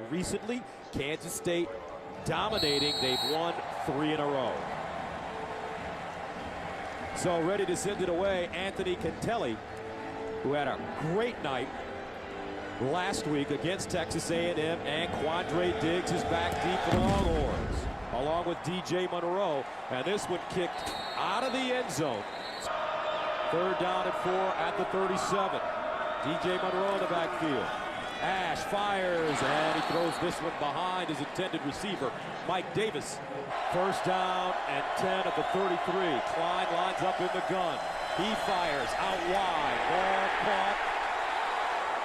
recently. Kansas State dominating. They've won 3 in a row. So ready to send it away, Anthony Cantelli, who had a great night last week against Texas A&M, and Quandre Diggs is back deep for the Longhorns, along with DJ Monroe, and this one kicked out of the end zone. 3rd down and 4 at the 37. DJ Monroe in the backfield. Ash fires, and he throws this one behind his intended receiver, Mike Davis. 1st down and 10 at the 33. Klein lines up in the gun. He fires out wide. Ball caught.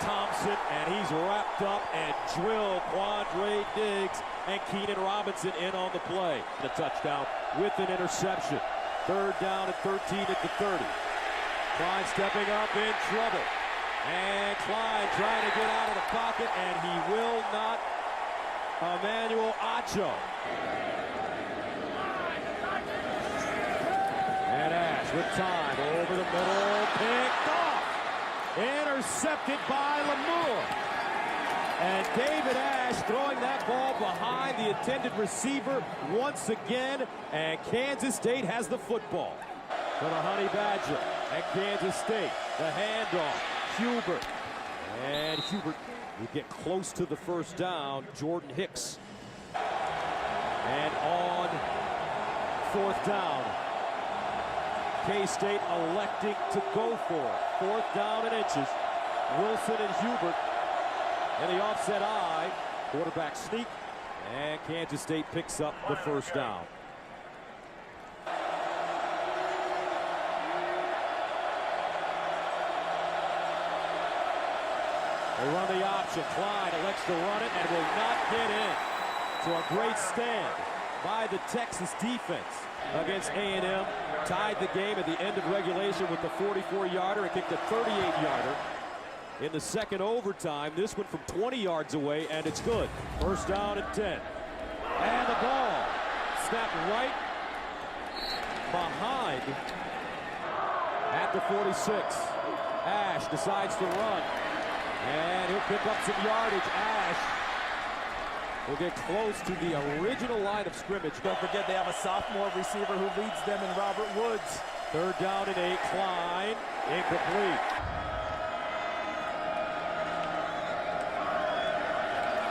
Thompson, and he's wrapped up and drilled. Quandre Diggs and Keenan Robinson in on the play. The touchdown with an interception. 3rd down and 13 at the 30. Klein stepping up in trouble. And Klein trying to get out of the pocket, and he will not. Emmanuel Acho. And Ash with time over the middle, picked off. Intercepted by Lamour. And David Ash throwing that ball behind the intended receiver once again, and Kansas State has the football. For the Honey Badger and Kansas State, the handoff. Hubert, and Hubert will get close to the 1st down. Jordan Hicks, and on 4th down, K-State electing to go for it. 4th down and inches. Wilson and Hubert in the offset eye. Quarterback sneak, and Kansas State picks up the 1st down. They run the option. Klein elects to run it and will not get in. So a great stand by the Texas defense against A&M. Tied the game at the end of regulation with the 44-yarder and kicked a 38-yarder in the 2nd overtime. This one from 20 yards away, and it's good. 1st down and 10. And the ball snapped right behind at the 46. Ash decides to run. And he'll pick up some yardage. Ash will get close to the original line of scrimmage. Don't forget they have a sophomore receiver who leads them in Robert Woods. 3rd down and 8. Klein, incomplete.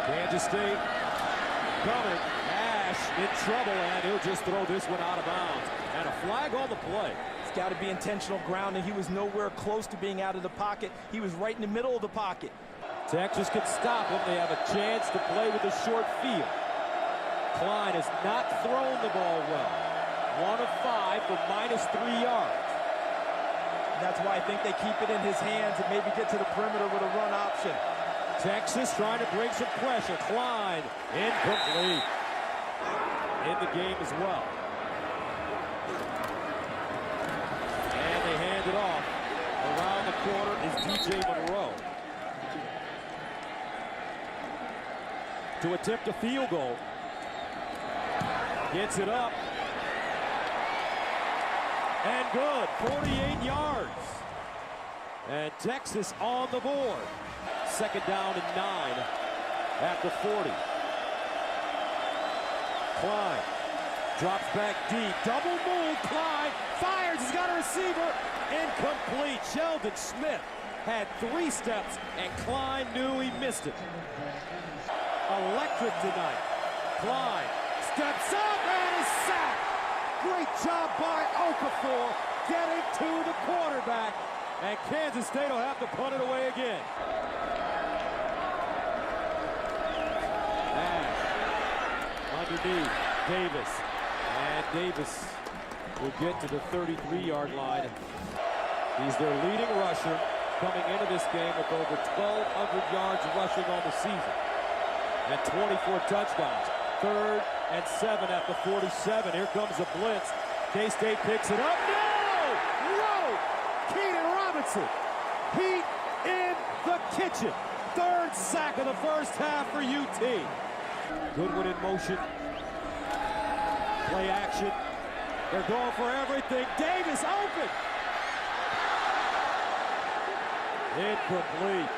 Kansas State coming. Ash in trouble, and he'll just throw this one out of bounds. And a flag on the play. It's got to be intentional grounding. He was nowhere close to being out of the pocket. He was right in the middle of the pocket. Texas can stop him. They have a chance to play with a short field. Klein has not thrown the ball well. 1 of 5 for -3 yards. And that's why I think they keep it in his hands and maybe get to the perimeter with a run option. Texas trying to bring some pressure. Klein, incomplete. In the game as well. And they hand it off. Around the corner is DJ Monroe. To attempt a field goal. Gets it up. And good. 48 yards. And Texas on the board. 2nd down and 9 at the 40. Klein drops back deep. Double move. Klein fires. He's got a receiver. Incomplete. Sheldon Smith had 3 steps, and Klein knew he missed it. Electric tonight. Klein steps up and is sacked. Great job by Okafor getting to the quarterback. And Kansas State will have to punt it away again. Underneath, Davis. And Davis will get to the 33-yard line. He's their leading rusher coming into this game with over 1,200 yards rushing on the season. And 24 touchdowns. 3rd and 7 at the 47. Here comes a blitz. K-State picks it up. No! Whoa! Keenan Robinson. Heat in the kitchen. 3rd sack of the 1st half for UT. Goodwin in motion. Play action. They're going for everything. Davis open. Incomplete.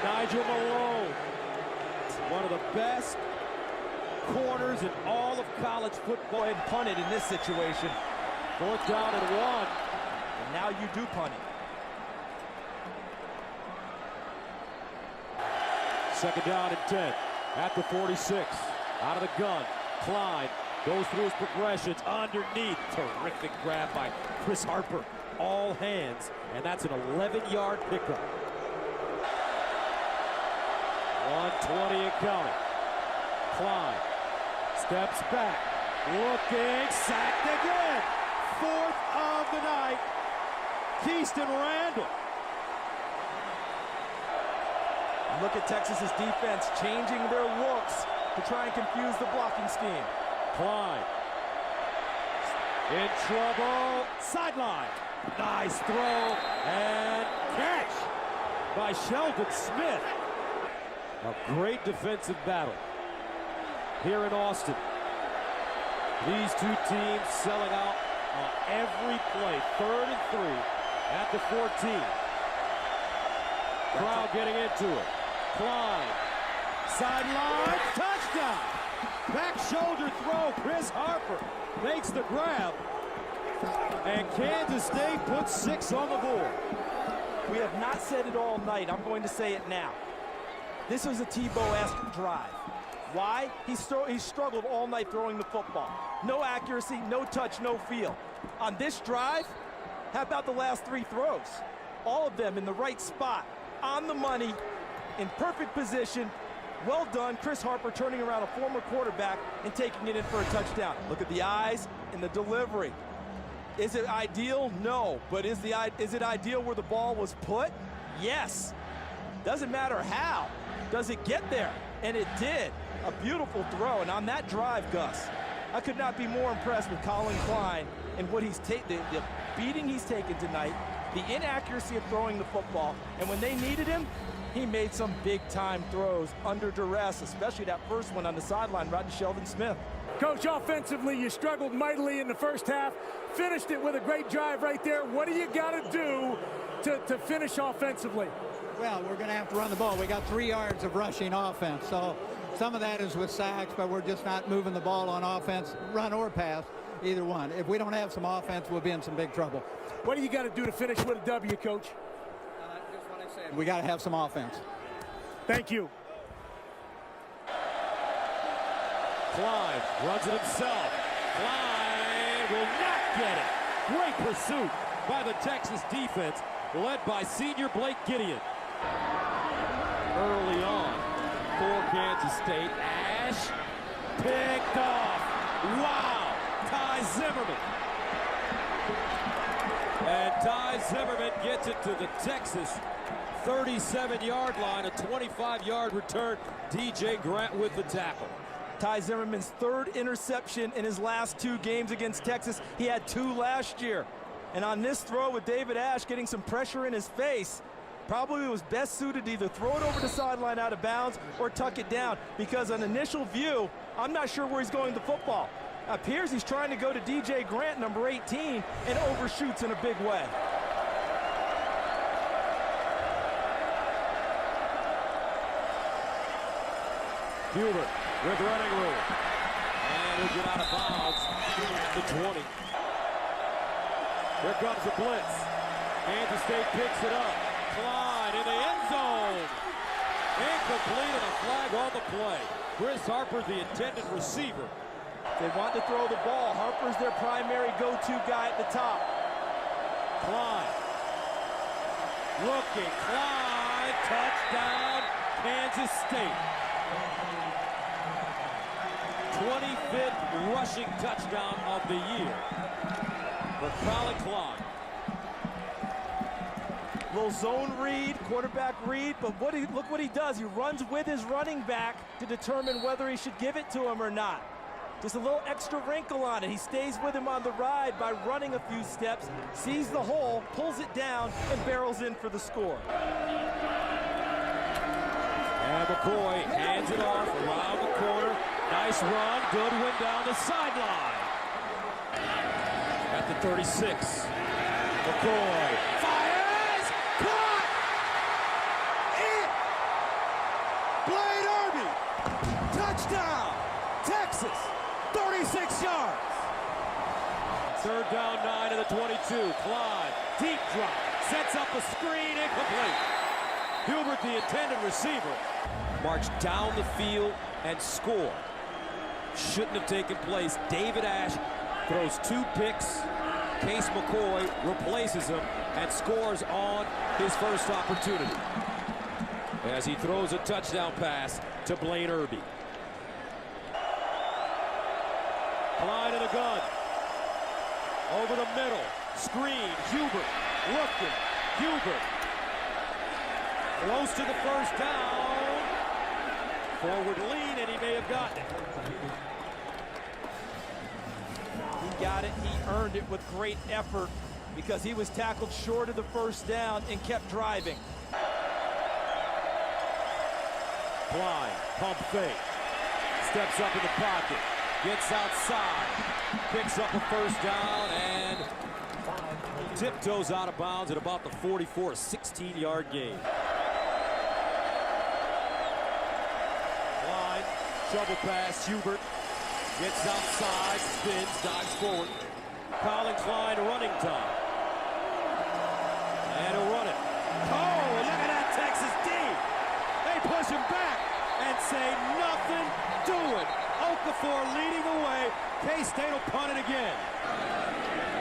Nigel Malone One of the best corners in all of college football. And punted in this situation. 4th down and 1. And now you do punt it. 2nd down and 10 at the 46. Out of the gun, Klein goes through his progressions underneath. Terrific grab by Chris Harper. All hands, and that's an 11-yard pickup. 120 and counting. Klein steps back, looking, sacked again. 4th of the night. Keyston Randall. Look at Texas's defense changing their looks to try and confuse the blocking scheme. Klein in trouble. Sideline. Nice throw and catch by Sheldon Smith. A great defensive battle here in Austin. These two teams selling out on every play. 3rd and 3 at the 14. Crowd getting into it. Klein, sideline, touchdown. Back shoulder throw, Chris Harper makes the grab. And Kansas State puts 6 on the board. We have not said it all night. I'm going to say it now. This was a Tebow-esque drive. Why? He struggled all night throwing the football. No accuracy, no touch, no feel. On this drive, how about the last 3 throws? All of them in the right spot, on the money, in perfect position. Well done, Chris Harper turning around a former quarterback and taking it in for a touchdown. Look at the eyes and the delivery. Is it ideal? No. But is it ideal where the ball was put? Yes. Doesn't matter how. Does it get there? And it did. A beautiful throw. And on that drive, Gus, I could not be more impressed with Colin Klein and what he's taken, the beating he's taken tonight, the inaccuracy of throwing the football. And when they needed him, he made some big-time throws under duress, especially that first one on the sideline right to Sheldon Smith. Coach, offensively, you struggled mightily in the first half. Finished it with a great drive right there. What do you got to do to finish offensively? Well, we're going to have to run the ball. We got 3 yards of rushing offense, so some of that is with sacks, but we're just not moving the ball on offense, run or pass, either one. If we don't have some offense, we'll be in some big trouble. What do you got to do to finish with a W, Coach? Just what I said. We got to have some offense. Thank you. Klein runs it himself. Klein will not get it. Great pursuit by the Texas defense, led by senior Blake Gideon. Early on for Kansas State. Ash picked off. Wow. Ty Zimmerman. And Ty Zimmerman gets it to the Texas 37-yard line. A 25-yard return. DJ Grant with the tackle. Ty Zimmerman's 3rd interception in his last 2 games against Texas. He had 2 last year. And on this throw with David Ash getting some pressure in his face, probably was best suited to either throw it over the sideline out of bounds or tuck it down, because on initial view, I'm not sure where he's going with the football. It appears he's trying to go to DJ Grant, number 18, and overshoots in a big way. Hubert with running room. And he'll get out of bounds to 20. Here comes the blitz. Kansas State picks it up. Klein in the end zone. Incomplete, and a flag on the play. Chris Harper, the intended receiver. They want to throw the ball. Harper's their primary go-to guy at the top. Klein. Looking. Klein. Touchdown, Kansas State. 25th rushing touchdown of the year for Colin Klein. Little zone read, quarterback read, but look what he does. He runs with his running back to determine whether he should give it to him or not. Just a little extra wrinkle on it. He stays with him on the ride by running a few steps, sees the hole, pulls it down, and barrels in for the score. And McCoy hands it off around the corner. Nice run, Goodwin down the sideline. At the 36, McCoy fires, caught! Blade Irby Touchdown! Texas, 36 yards. Third down, 9 to the 22. Clyde, deep drop, sets up a screen, incomplete. Hubert, the intended receiver, marched down the field and scored. Shouldn't have taken place. David Ash throws 2 picks. Case McCoy replaces him and scores on his first opportunity as he throws a touchdown pass to Blaine Irby. Clyde in the gun. Over the middle. Screen. Hubert. Looking. Hubert. Close to the first down. Forward lean, and he may have gotten it. He got it. He earned it with great effort because he was tackled short of the first down and kept driving. Clyde, pump fake. Steps up in the pocket. Gets outside. Picks up a first down and tiptoes out of bounds at about the 44, a 16-yard gain. Clyde, shovel pass, Hubert. Gets outside, spins, dives forward. Colin Klein running time. And he'll run it. Oh, look at that Texas D. They push him back and say nothing doing. Okafor leading the way. K-State will punt it again.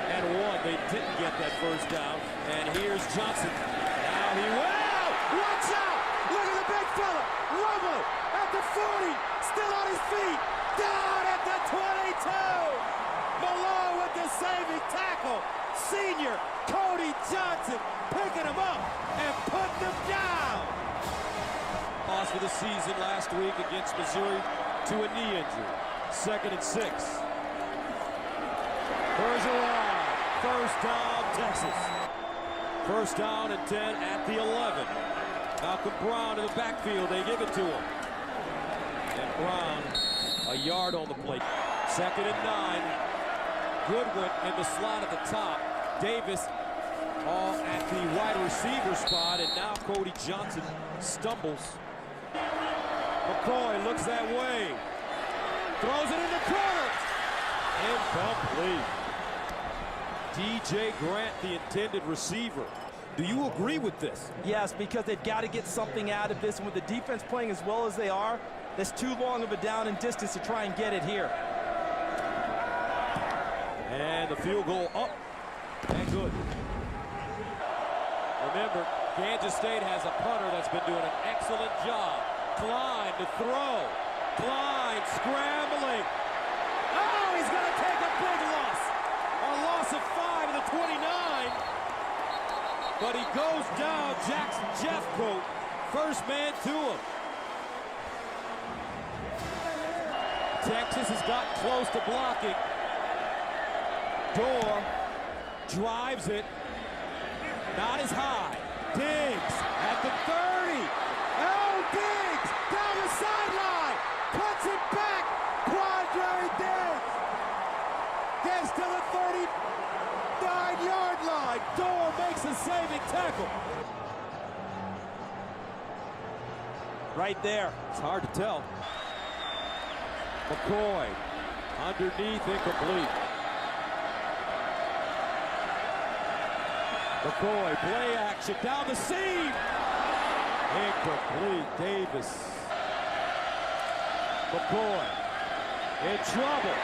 And one, they didn't get that first down. And here's Johnson. Now he will. Watch out! Look at the big fella. Rumbling at the 40. Still on his feet. Down at the 22. Malone with the saving tackle. Senior Cody Johnson picking him up and putting him down. Loss for the season last week against Missouri to a knee injury. 2nd and 6. Bergeron, first down, Texas. First down and 10 at the 11. Malcolm Brown to the backfield. They give it to him. And Brown, a yard on the plate. 2nd and 9. Goodwin in the slot at the top. Davis all at the wide receiver spot. And now Cody Johnson stumbles. McCoy looks that way. Throws it in the corner. Incomplete. DJ Grant, the intended receiver. Do you agree with this? Yes, because they've got to get something out of this. And with the defense playing as well as they are, that's too long of a down and distance to try and get it here. And the field goal up and good. Remember, Kansas State has a punter that's been doing an excellent job. Klein to throw. Klein scrambling. Oh, he's going to take a big loss. A loss of 5 to the 29. But he goes down. Jackson Jeffcoat, first man to him. Texas has gotten close to blocking. Dorr drives it. Not as high. Diggs at the 30. Oh, Diggs down the sideline. Puts it back. Quandre Diggs gets to the 39-yard line. Dorr makes a saving tackle. Right there. It's hard to tell. McCoy underneath, incomplete. McCoy, play action, down the seam. Incomplete, Davis. McCoy in trouble.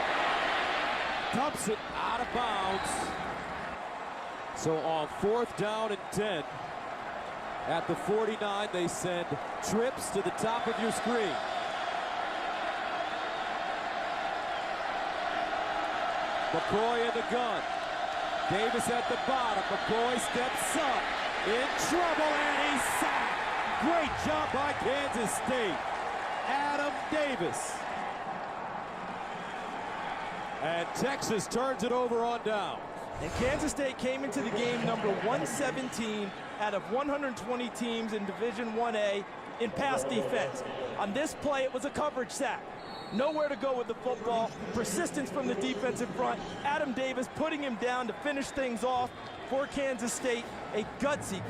Dumps it out of bounds. So on 4th down and 10, at the 49, they send trips to the top of your screen. McCoy in the gun. Davis at the bottom. McCoy steps up. In trouble, and he's sacked. Great job by Kansas State. Adam Davis. And Texas turns it over on down. And Kansas State came into the game number 117 out of 120 teams in Division 1A in pass defense. On this play, it was a coverage sack. Nowhere to go with the football. Persistence from the defensive front. Adam Davis putting him down to finish things off for Kansas State. A gutsy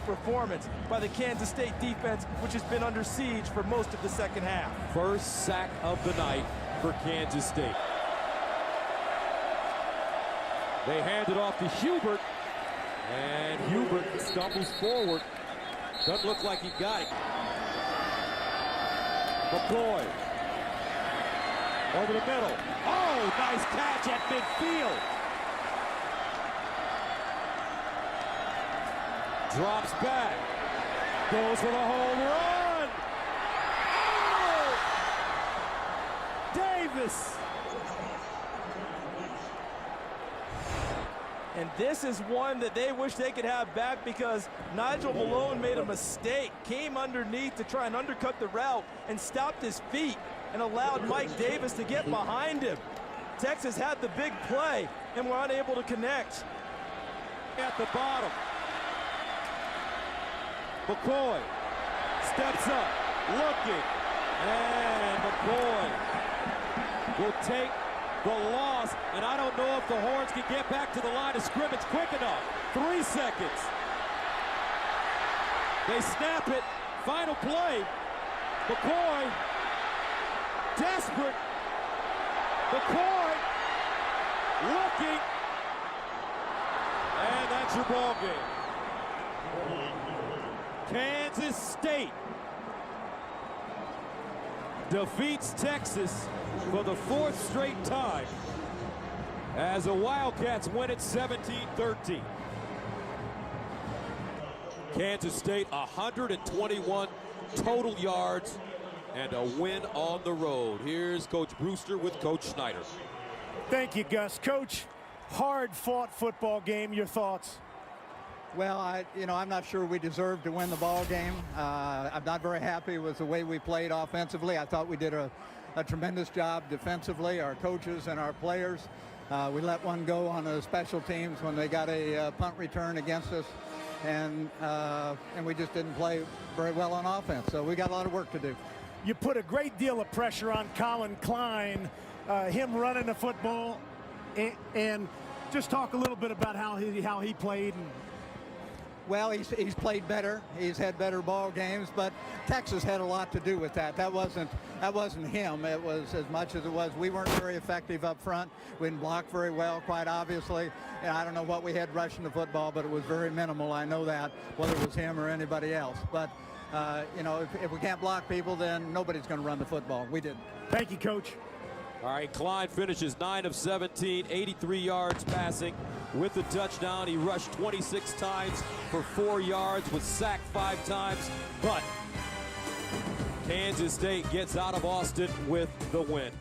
performance by the Kansas State defense, which has been under siege for most of the second half. First sack of the night for Kansas State. They hand it off to Hubert, and Hubert stumbles forward. Doesn't look like he got it. McCoy over the middle. Oh, nice catch at midfield. Drops back. Goes for the home run. Oh! Davis. And this is one that they wish they could have back, because Nigel Malone made a mistake. Came underneath to try and undercut the route and stopped his feet and allowed Mike Davis to get behind him. Texas had the big play and were unable to connect. At the bottom. McCoy steps up, looking, and McCoy will take the loss, and I don't know if the Horns can get back to the line of scrimmage quick enough. 3 seconds. They snap it. Final play. McCoy, desperate. McCoy, looking, and that's your ball game. Kansas State defeats Texas for the 4th straight time as the Wildcats win it 17-13. Kansas State 121 total yards and a win on the road. Here's Coach Brewster with Coach Snyder. Thank you, Gus. Coach, hard-fought football game. Your thoughts? Well, I'm not sure we deserved to win the ball game. I'm not very happy with the way we played offensively. I thought we did a tremendous job defensively, our coaches and our players. We let one go on the special teams when they got a punt return against us, and we just didn't play very well on offense. So we got a lot of work to do. You put a great deal of pressure on Colin Klein, him running the football, and just talk a little bit about how he played. Well, he's played better. He's had better ball games, but Texas had a lot to do with that. That wasn't him. It was as much as it was we weren't very effective up front. We didn't block very well, quite obviously. And I don't know what we had rushing the football, but it was very minimal. I know that, whether it was him or anybody else. But if we can't block people, then nobody's going to run the football. We didn't. Thank you, Coach. All right, Klein finishes 9 of 17, 83 yards passing with the touchdown. He rushed 26 times for 4 yards, was sacked 5 times, but Kansas State gets out of Austin with the win.